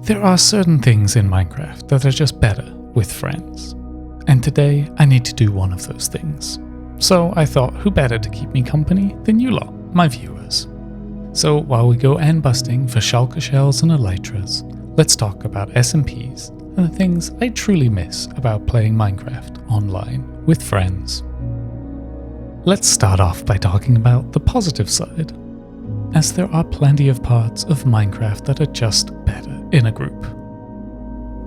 There are certain things in Minecraft that are just better with friends. And today I need to do one of those things. So I thought, who better to keep me company than you lot, my viewers. So while we go end busting for shulker shells and elytras, let's talk about SMPs and the things I truly miss about playing Minecraft online with friends. Let's start off by talking about the positive side, as there are plenty of parts of Minecraft that are just better in a group.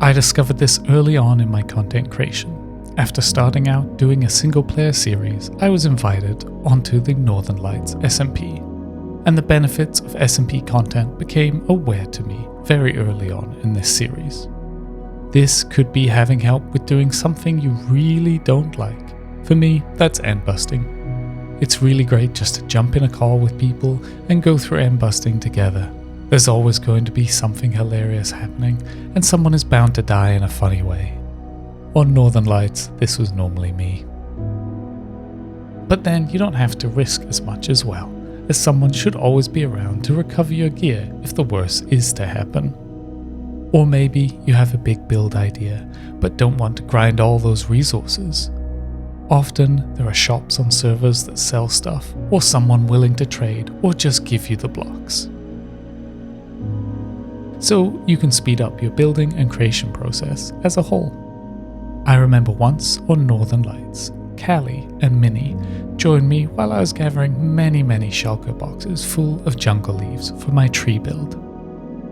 I discovered this early on in my content creation. After starting out doing a single player series, I was invited onto the Northern Lights SMP, and the benefits of SMP content became aware to me very early on in this series. This could be having help with doing something you really don't like. For me, that's end busting. It's really great just to jump in a call with people and go through end busting together. There's always going to be something hilarious happening, and someone is bound to die in a funny way. On Northern Lights, this was normally me. But then you don't have to risk as much as well, as someone should always be around to recover your gear if the worst is to happen. Or maybe you have a big build idea, but don't want to grind all those resources. Often there are shops on servers that sell stuff, or someone willing to trade or just give you the blocks. So you can speed up your building and creation process as a whole. I remember once on Northern Lights, Callie and Minnie joined me while I was gathering many shulker boxes full of jungle leaves for my tree build.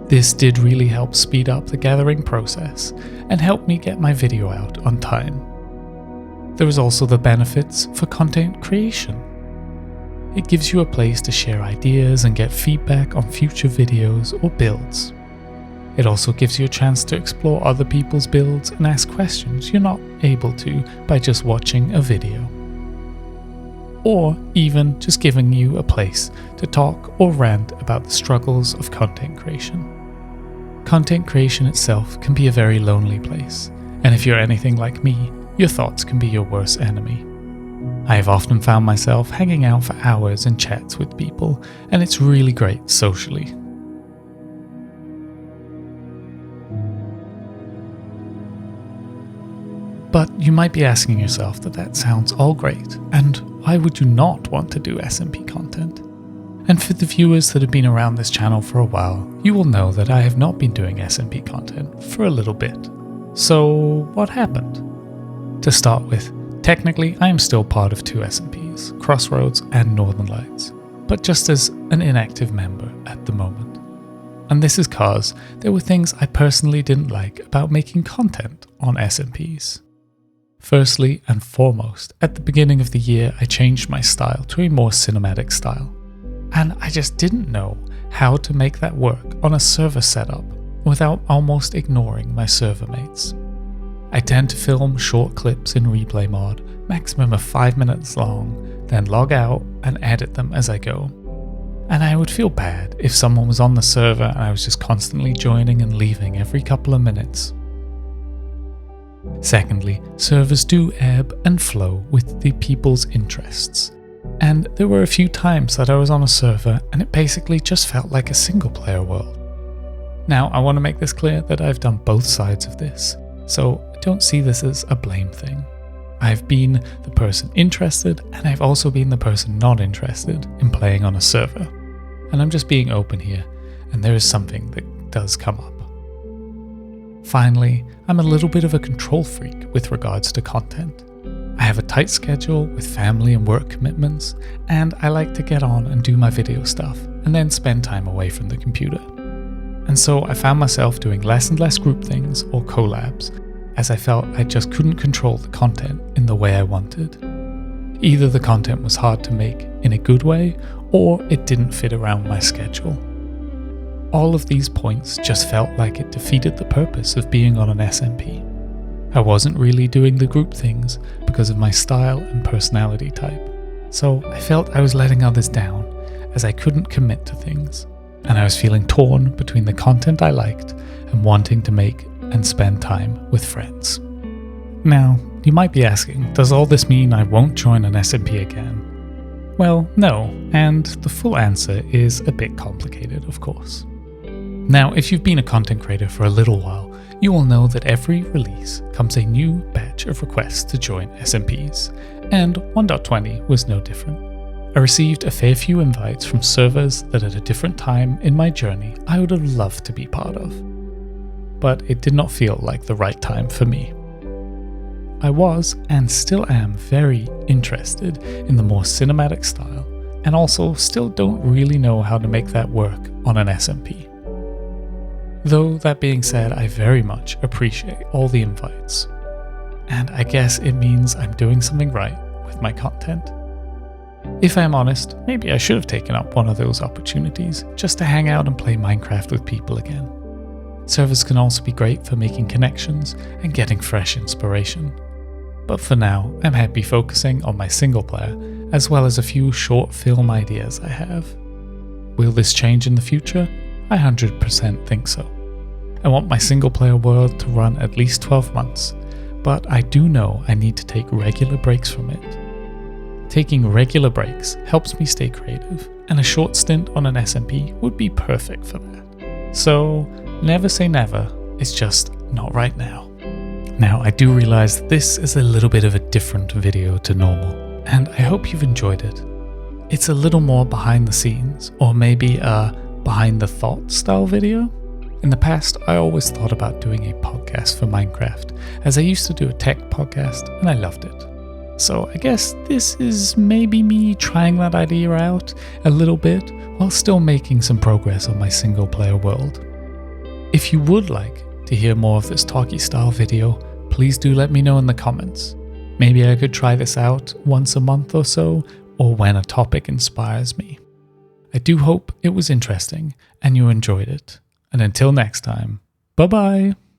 This did really help speed up the gathering process and help me get my video out on time. There is also the benefits for content creation. It gives you a place to share ideas and get feedback on future videos or builds. It also gives you a chance to explore other people's builds and ask questions you're not able to by just watching a video. Or even just giving you a place to talk or rant about the struggles of content creation. Content creation itself can be a very lonely place, and if you're anything like me, your thoughts can be your worst enemy. I have often found myself hanging out for hours in chats with people, and it's really great socially. But you might be asking yourself that sounds all great, and why would you not want to do SMP content? And for the viewers that have been around this channel for a while, you will know that I have not been doing SMP content for a little bit. So what happened? To start with, technically I am still part of two SMPs, Crossroads and Northern Lights, but just as an inactive member at the moment. And this is cause there were things I personally didn't like about making content on SMPs. Firstly and foremost, at the beginning of the year I changed my style to a more cinematic style, and I just didn't know how to make that work on a server setup without almost ignoring my server mates. I tend to film short clips in replay mod, maximum of 5 minutes long, then log out and edit them as I go. And I would feel bad if someone was on the server and I was just constantly joining and leaving every couple of minutes. Secondly, servers do ebb and flow with the people's interests. And there were a few times that I was on a server and it basically just felt like a single player world. Now I want to make this clear that I've done both sides of this, so I don't see this as a blame thing. I've been the person interested and I've also been the person not interested in playing on a server. And I'm just being open here, and there is something that does come up. Finally, I'm a little bit of a control freak with regards to content. I have a tight schedule with family and work commitments, and I like to get on and do my video stuff and then spend time away from the computer. And so I found myself doing less and less group things or collabs, as I felt I just couldn't control the content in the way I wanted. Either the content was hard to make in a good way, or it didn't fit around my schedule. All of these points just felt like it defeated the purpose of being on an SMP. I wasn't really doing the group things because of my style and personality type, so I felt I was letting others down as I couldn't commit to things, and I was feeling torn between the content I liked and wanting to make and spend time with friends. Now, you might be asking, does all this mean I won't join an SMP again? Well, no, and the full answer is a bit complicated, of course. Now, if you've been a content creator for a little while, you will know that every release comes a new batch of requests to join SMPs, and 1.20 was no different. I received a fair few invites from servers that at a different time in my journey I would have loved to be part of, but it did not feel like the right time for me. I was, and still am, very interested in the more cinematic style, and also still don't really know how to make that work on an SMP. Though that being said, I very much appreciate all the invites, and I guess it means I'm doing something right with my content. If I'm honest, maybe I should have taken up one of those opportunities just to hang out and play Minecraft with people again. Servers can also be great for making connections and getting fresh inspiration. But for now, I'm happy focusing on my single player, as well as a few short film ideas I have. Will this change in the future? I 100% think so. I want my single player world to run at least 12 months, but I do know I need to take regular breaks from it. Taking regular breaks helps me stay creative, and a short stint on an SMP would be perfect for that. So, never say never, it's just not right now. Now, I do realize this is a little bit of a different video to normal, and I hope you've enjoyed it. It's a little more behind the scenes, or maybe a behind the thought style video. In the past, I always thought about doing a podcast for Minecraft, as I used to do a tech podcast and I loved it. So I guess this is maybe me trying that idea out a little bit while still making some progress on my single player world. If you would like to hear more of this talkie style video, please do let me know in the comments. Maybe I could try this out once a month or so, or when a topic inspires me. I do hope it was interesting and you enjoyed it. And until next time, bye bye!